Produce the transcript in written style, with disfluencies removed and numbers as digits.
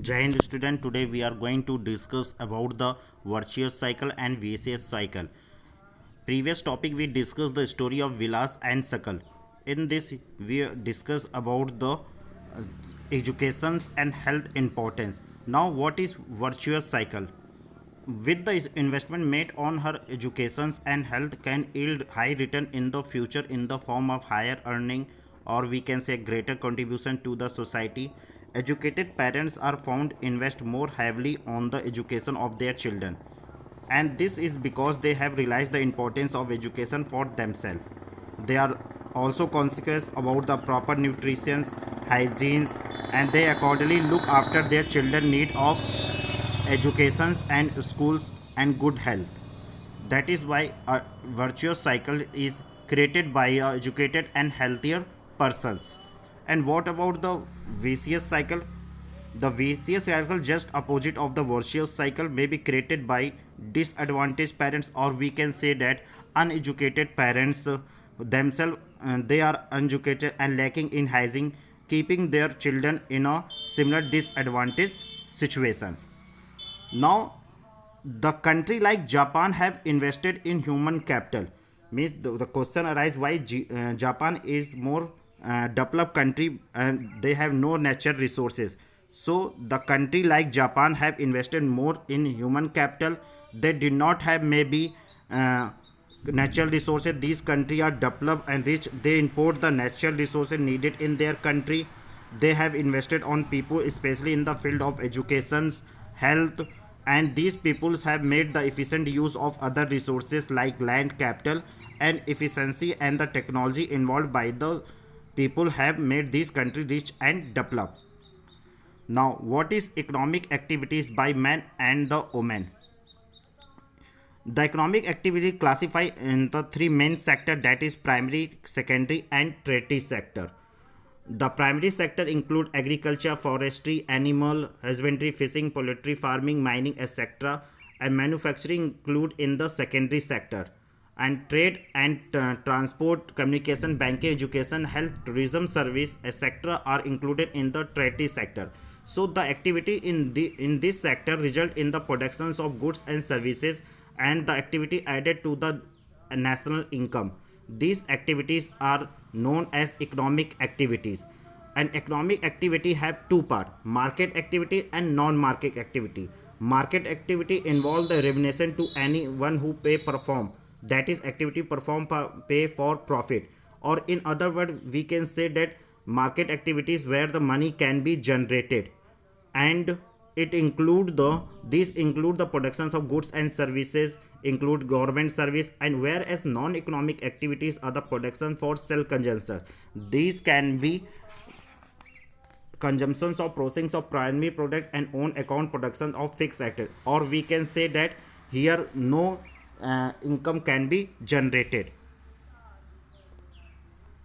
Jai Hind student, today we are going to discuss about the virtuous cycle and vicious cycle. Previous topic we discussed the story of Vilas and Sakal. In this we discuss about the educations and health importance. Now what is virtuous cycle? With the investment made on her educations and health can yield high return in the future in the form of higher earning, or we can say greater contribution to the society. Educated parents are found invest more heavily on the education of their children, and this is because they have realized the importance of education for themselves. They are also conscious about the proper nutrition, hygienes, and they accordingly look after their children need of educations and schools and good health. That is why a virtuous cycle is created by educated and healthier persons. And what about the vicious cycle? The vicious cycle, just opposite of the virtuous cycle, may be created by disadvantaged parents, or we can say that uneducated parents themselves. They are uneducated and lacking in hygiene, keeping their children in a similar disadvantaged situation. Now the country like Japan have invested in human capital. Means the question arises why Japan is more developed country and they have no natural resources. So the country like Japan have invested more in human capital. They did not have maybe natural resources. These countries are developed and rich. They import the natural resources needed in their country. They have invested on people, especially in the field of educations, health, and these peoples have made the efficient use of other resources like land capital and efficiency, and the technology involved by the people have made this country rich and developed. Now what is economic activities by men and the women? The economic activity classify in the three main sector, that is primary, secondary, and tertiary sector. The primary sector include agriculture, forestry, animal husbandry, fishing, poultry, farming, mining, etc. And manufacturing include in the secondary sector. And trade and transport, communication, banking, education, health, tourism, service, etc. are included in the tertiary sector. So the activity in this sector result in the productions of goods and services, and the activity added to the national income. These activities are known as economic activities. An economic activity have two parts: market activity and non-market activity. Market activity involve the remuneration to anyone who perform, that is activity perform pay for profit, or in other words we can say that market activities where the money can be generated, and it include the these include the productions of goods and services, include government service, and whereas non-economic activities are the production for self consumption. These can be consumptions of processing of primary product and own account production of fixed asset, or we can say that here no income can be generated.